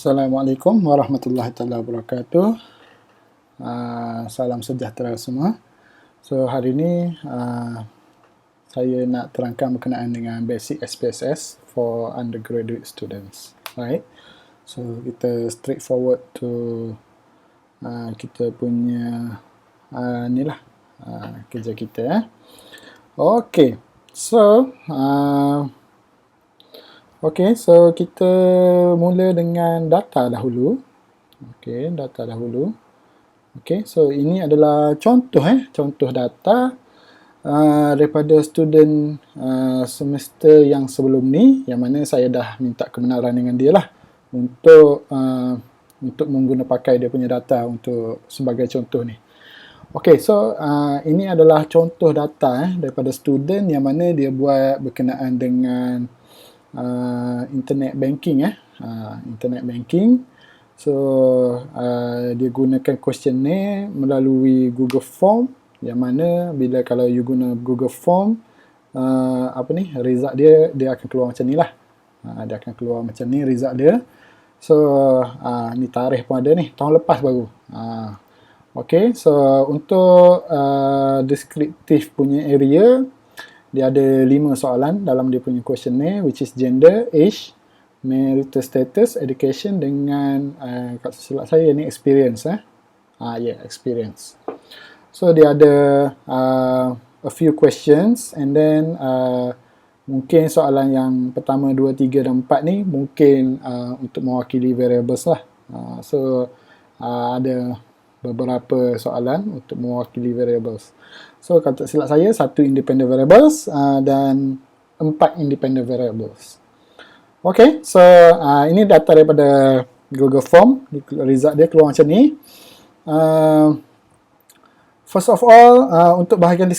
Assalamualaikum warahmatullahi taala wabarakatuh. Salam sejahtera semua. So hari ini saya nak terangkan berkenaan dengan basic SPSS for undergraduate students. Right. So kita straightforward to kita punya inilah kerja kita. Okay. So kita mula dengan data dahulu. Data dahulu. So ini adalah contoh data daripada student semester yang sebelum ni, yang mana saya dah minta kebenaran dengan dia lah untuk mengguna pakai dia punya data untuk sebagai contoh ni. Ini adalah contoh data daripada student yang mana dia buat berkenaan dengan internet banking. Internet banking. So dia gunakan questionnaire melalui Google Form, yang mana bila kalau you guna Google Form, result dia akan keluar macam ni lah. Dia akan keluar macam ni result dia. So ni tarikh pun ada ni, tahun lepas baru. So untuk deskriptif punya area, dia ada 5 soalan dalam dia punya questionnaire, which is gender, age, marital status, education dengan kat silap saya ni experience. Experience. So dia ada a few questions, and then mungkin soalan yang pertama, 2, 3 dan 4 ni mungkin untuk mewakili variables lah. Ada beberapa soalan untuk mewakili variables. So kalau tak silap saya, 1 independent variables dan 4 independent variables. Ini data daripada Google Form. Result dia keluar macam ni. First of all, untuk bahagian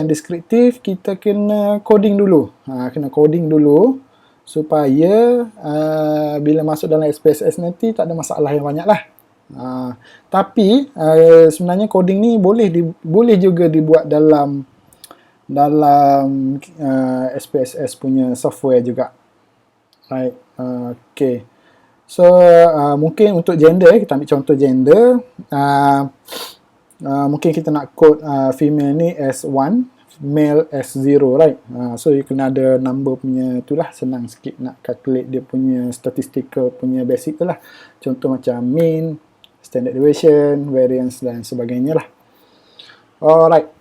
deskriptif, kita kena coding dulu. Supaya bila masuk dalam SPSS nanti tak ada masalah yang banyak lah. Tapi sebenarnya coding ni boleh juga dibuat dalam SPSS punya software juga. Right. So mungkin untuk gender, kita ambil contoh gender. Mungkin kita nak code female ni as 1, male as 0, right? So you kena ada number punya itulah, senang sikit nak calculate dia punya statistical punya basic tu lah. Contoh macam mean, standard deviation, variance dan sebagainya lah. Alright.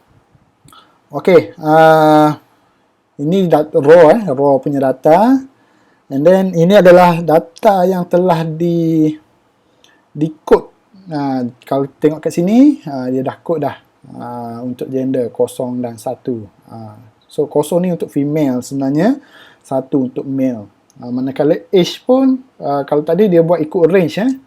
Ini raw punya data. And then ini adalah data yang telah di code. Kalau tengok kat sini, dia dah code dah untuk gender 0 dan 1. So 0 ni untuk female sebenarnya, 1 untuk male. Manakala age pun, kalau tadi dia buat ikut range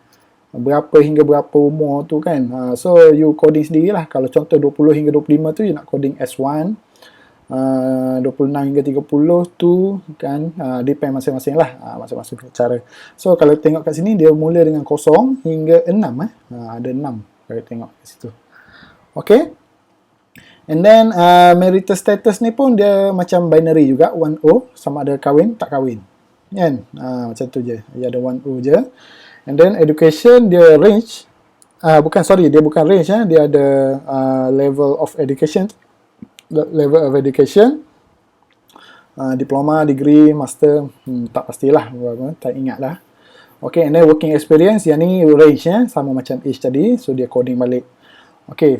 berapa hingga berapa umur tu kan. So you coding sendirilah. Kalau contoh 20 hingga 25 tu, you nak coding S1, 26 hingga 30 tu kan, depend masing-masing lah, masing-masing cara. So kalau tengok kat sini, dia mula dengan 0 hingga 6. Ada 6 kalau tengok kat situ. And then marital status ni pun dia macam binary juga, 1O, sama ada kahwin tak kahwin kan. Macam tu je, dia ada 1O je. And then education, dia range, dia bukan range, dia ada level of education, diploma, degree, master, tak pastilah, tak ingat lah. And then working experience, yang ni range sama macam age tadi, so dia coding balik.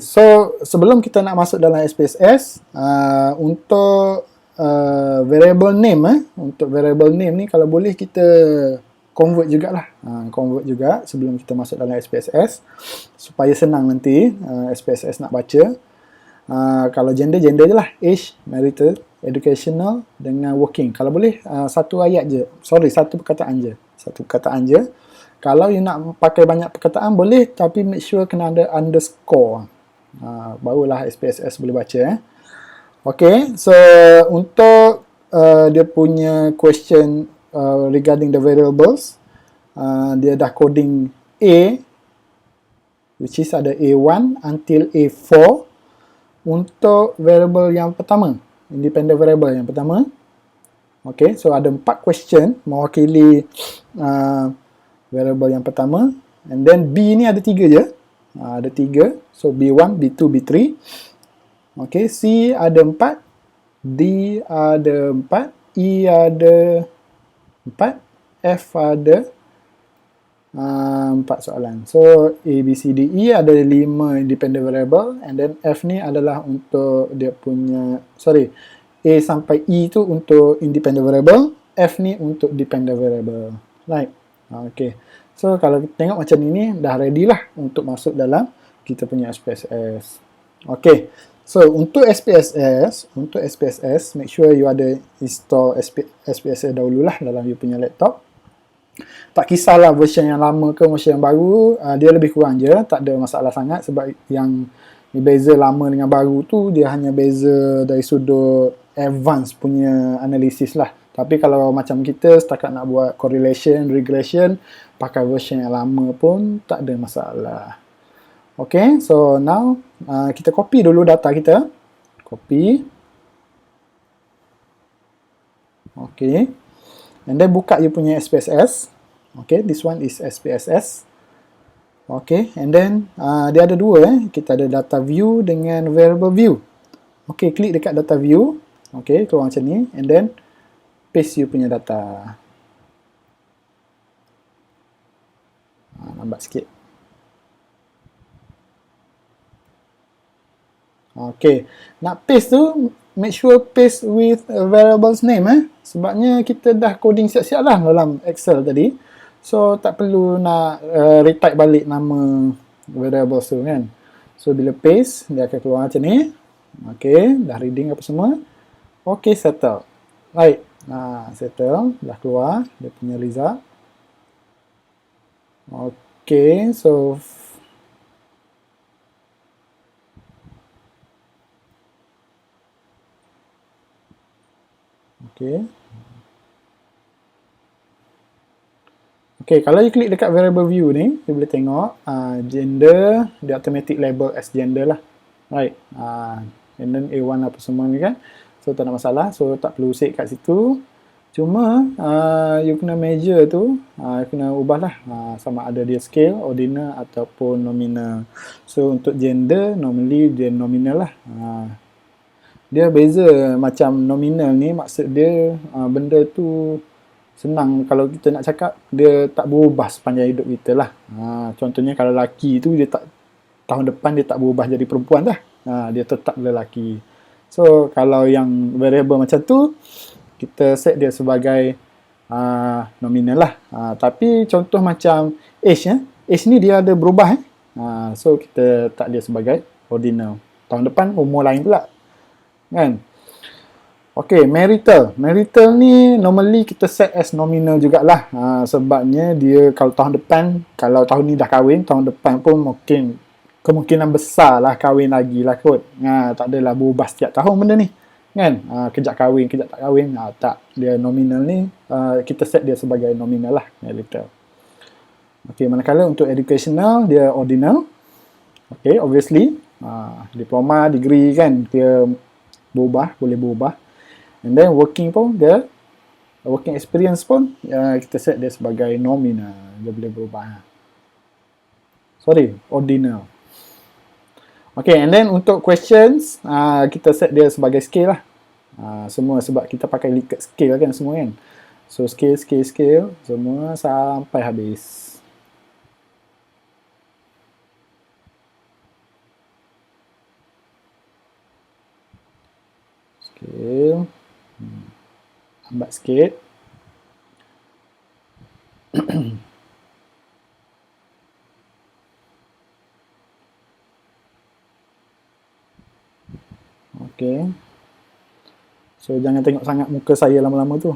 So sebelum kita nak masuk dalam SPSS, untuk variable name, untuk variable name ni kalau boleh kita convert jugalah, sebelum kita masuk dalam SPSS, supaya senang nanti SPSS nak baca. Kalau gender je lah, age, marital, educational dengan working. Kalau boleh satu perkataan je. Kalau you nak pakai banyak perkataan boleh, tapi make sure kena ada underscore, barulah SPSS boleh baca. So untuk dia punya question regarding the variables, dia dah coding A, which is ada A1 until A4 untuk variable yang pertama, independent variable yang pertama. So ada 4 question mewakili variable yang pertama. And then B ni ada 3 je. Ada 3. So B1, B2, B3. Okay, C ada 4. D ada 4. E ada 4. F ada 4 soalan. So A, B, C, D, E ada 5 independent variable. And then F ni adalah untuk dia punya, A sampai E tu untuk independent variable. F ni untuk dependent variable. Right. Okay. So kalau kita tengok macam ni, dah ready lah untuk masuk dalam kita punya SPSS. Okay. So untuk SPSS, make sure you ada install SPSS dahululah dalam you punya laptop. Tak kisahlah version yang lama ke version yang baru, dia lebih kurang je, tak ada masalah sangat sebab yang beza lama dengan baru tu dia hanya beza dari sudut advance punya analisis lah. Tapi kalau macam kita setakat nak buat correlation, regression, pakai version yang lama pun tak ada masalah. Okay, so now kita copy dulu data kita. Copy. Okay. And then buka you punya SPSS. Okay, this one is SPSS. Okay, and then dia ada dua. Kita ada data view dengan variable view. Okay, klik dekat data view. Okay, keluar macam ni. And then paste you punya data. Lambat sikit. Okay, nak paste tu, make sure paste with a variable's name sebabnya kita dah coding siap-siap lah dalam Excel tadi. So, tak perlu nak retype balik nama variables tu kan. So, bila paste, dia akan keluar macam ni. Okay, dah reading apa semua. Okay, settle. Right, settle, dah keluar dia punya result. Okay, so okay. Okay, kalau you klik dekat variable view ni, you boleh tengok gender, dia automatic label as gender lah. Right. And then A1 apa semua ni kan. So, tak ada masalah. So, tak perlu save kat situ. Cuma, you kena measure tu, kena ubah lah. Sama ada dia scale, ordinal ataupun nominal. So, untuk gender, normally dia nominal lah. Dia beza macam nominal ni, maksud dia benda tu senang kalau kita nak cakap, dia tak berubah sepanjang hidup kita lah. Contohnya kalau lelaki tu, dia tak, tahun depan dia tak berubah jadi perempuan dah. Dia tetap lelaki. So, kalau yang variable macam tu, kita set dia sebagai nominal lah. Tapi contoh macam age, age ni dia ada berubah. So, kita tak dia sebagai ordinal. Tahun depan umur lain pula. Kan? Okay, marital. Marital ni normally kita set as nominal jugalah. Sebabnya dia kalau tahun depan, kalau tahun ni dah kahwin, tahun depan pun mungkin kemungkinan besar lah kahwin lagi lah kot. Tak adalah berubah setiap tahun benda ni. Kan? Kejap kahwin, kejap tak kahwin. Tak. Dia nominal ni, kita set dia sebagai nominal lah. Marital. Okay, manakala untuk educational, dia ordinal. Okay, obviously. Diploma, degree kan, dia berubah, boleh berubah. And then working pun dia, working experience pun kita set dia sebagai nominal, dia boleh berubah. Ordinal. Okay, and then untuk questions, kita set dia sebagai scale lah. Semua sebab kita pakai Likert scale kan semua kan. So scale, semua sampai habis. Scale. Lambat sikit. Okay. So, jangan tengok sangat muka saya lama-lama tu.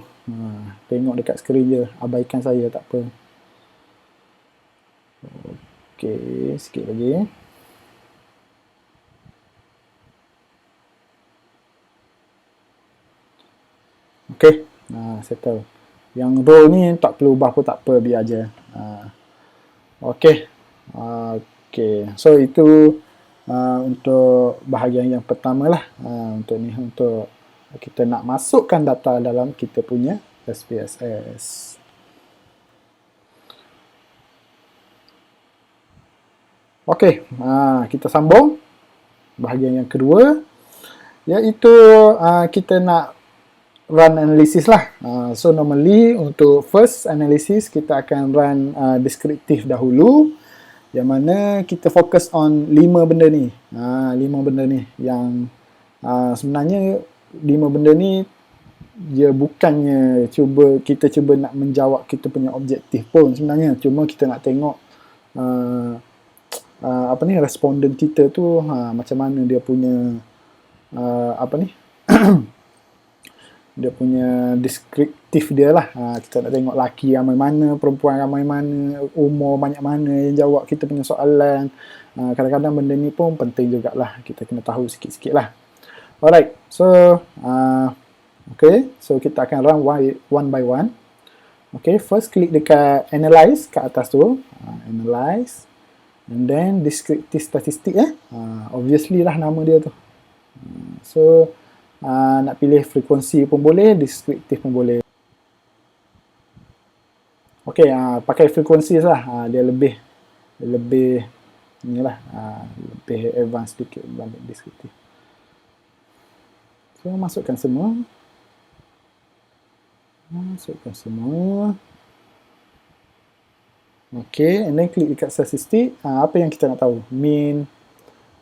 Tengok dekat skrin je. Abaikan saya, tak apa. Okay, sikit lagi. Okay, settle. Yang row ni tak perlu ubah pun tak apa, biar je. Okay. Okay, so itu untuk bahagian yang pertama lah. Untuk ni, untuk kita nak masukkan data dalam kita punya SPSS. Okey, kita sambung bahagian yang kedua, iaitu kita nak run analisis lah. So normally untuk first analysis kita akan run deskriptif dahulu, yang mana kita fokus on 5 benda ni. 5 benda ni yang sebenarnya 5 benda ni dia bukannya kita cuba nak menjawab kita punya objektif pun sebenarnya, cuma kita nak tengok responden kita tu macam mana dia punya dia punya deskriptif dia lah. Kita nak tengok laki ramai mana, perempuan ramai mana, umur banyak mana yang jawab kita punya soalan. Kadang-kadang benda ni pun penting jugalah, kita kena tahu sikit-sikit lah. Alright, so so kita akan run one by one. Okay, first klik dekat analyze kat atas tu, analyze, and then descriptive statistik obviously lah nama dia tu. So nak pilih frekuensi pun boleh, deskriptif pun boleh. Okay, pakai frekuensi lah, dia lebih inilah, lebih advance sedikit berbanding deskriptif. So masukkan semua. Okay, and then klik dekat statistik. Apa yang kita nak tahu? Mean.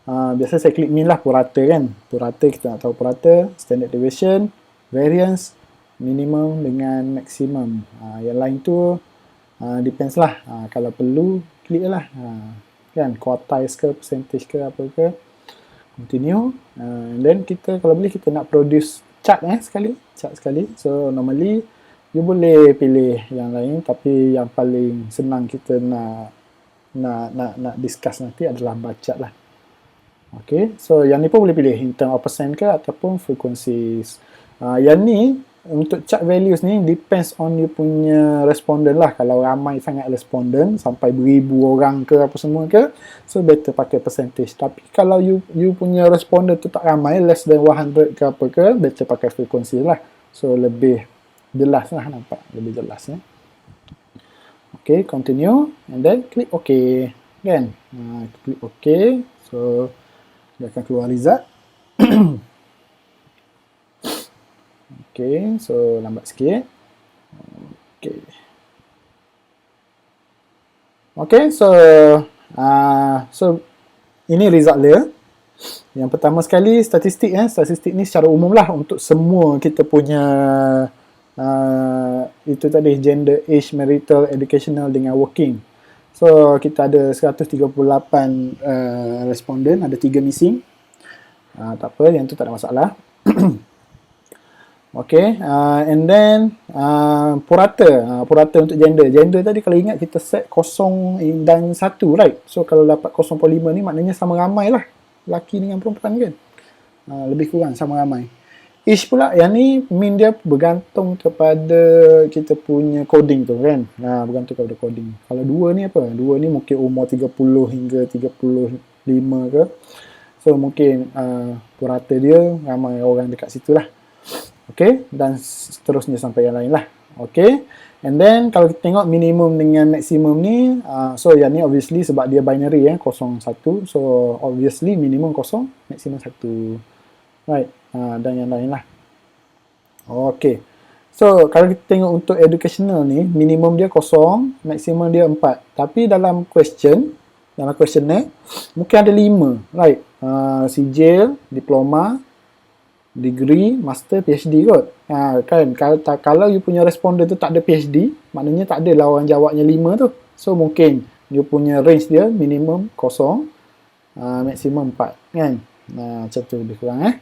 Biasa saya klik mean lah, purata kan. Purata kita nak tahu purata, standard deviation, variance, minimum dengan maximum. Yang lain tu depends lah. Kalau perlu, klik lah. Kan, quartiles ke, percentage ke, apa ke. Continue. And then kita, kalau boleh kita nak produce chart sekali. So normally you boleh pilih yang lain, tapi yang paling senang kita nak discuss nanti adalah bar chart lah. Okay, so yang ni pun boleh pilih in term of percent ke ataupun frequencies. Yang ni untuk chart values ni depends on you punya responden lah. Kalau ramai sangat responden sampai beribu orang ke apa semua ke, so better pakai percentage. Tapi kalau you punya responden tu tak ramai, less than 100 ke apa ke, better pakai frequency lah. So lebih jelas lah, nampak lebih jelas ya. Okay, continue and then klik OK kan. Klik OK, so dia akan keluar result. Okay, so lambat sikit. Okay, so ini result dia. Yang pertama sekali statistik statistik ni secara umum lah untuk semua kita punya itu tadi, gender, age, marital, educational dengan working. So kita ada 138 responden, ada 3 missing. Tak apa, yang tu tak ada masalah. Okay, and then purata untuk gender. Gender tadi kalau ingat kita set 0 dan 1, right? So kalau dapat 0.5 ni maknanya sama ramai lah, lelaki dengan perempuan kan. Lebih kurang sama ramai. Age pula, yang ni mean dia bergantung kepada kita punya coding tu kan. Bergantung kepada coding. Kalau 2 ni apa? 2 ni mungkin umur 30 hingga 35 ke. So mungkin purata dia ramai orang dekat situ lah. Okay, dan seterusnya sampai yang lain lah. Okay, and then kalau kita tengok minimum dengan maksimum ni, so yang ni obviously sebab dia binary 0, 1, so obviously minimum 0, maksimum 1, right, dan yang lain lah. Okay, so kalau kita tengok untuk educational ni, minimum dia 0, maksimum dia 4, tapi dalam questionnaire mungkin ada 5, right, sijil, diploma, degree, master, PhD kot. Kan, kalau you punya responden tu tak ada PhD, maknanya tak ada lah orang jawabnya 5 tu. So mungkin you punya range dia minimum 0, maksimum 4 kan. Macam tu lebih kurang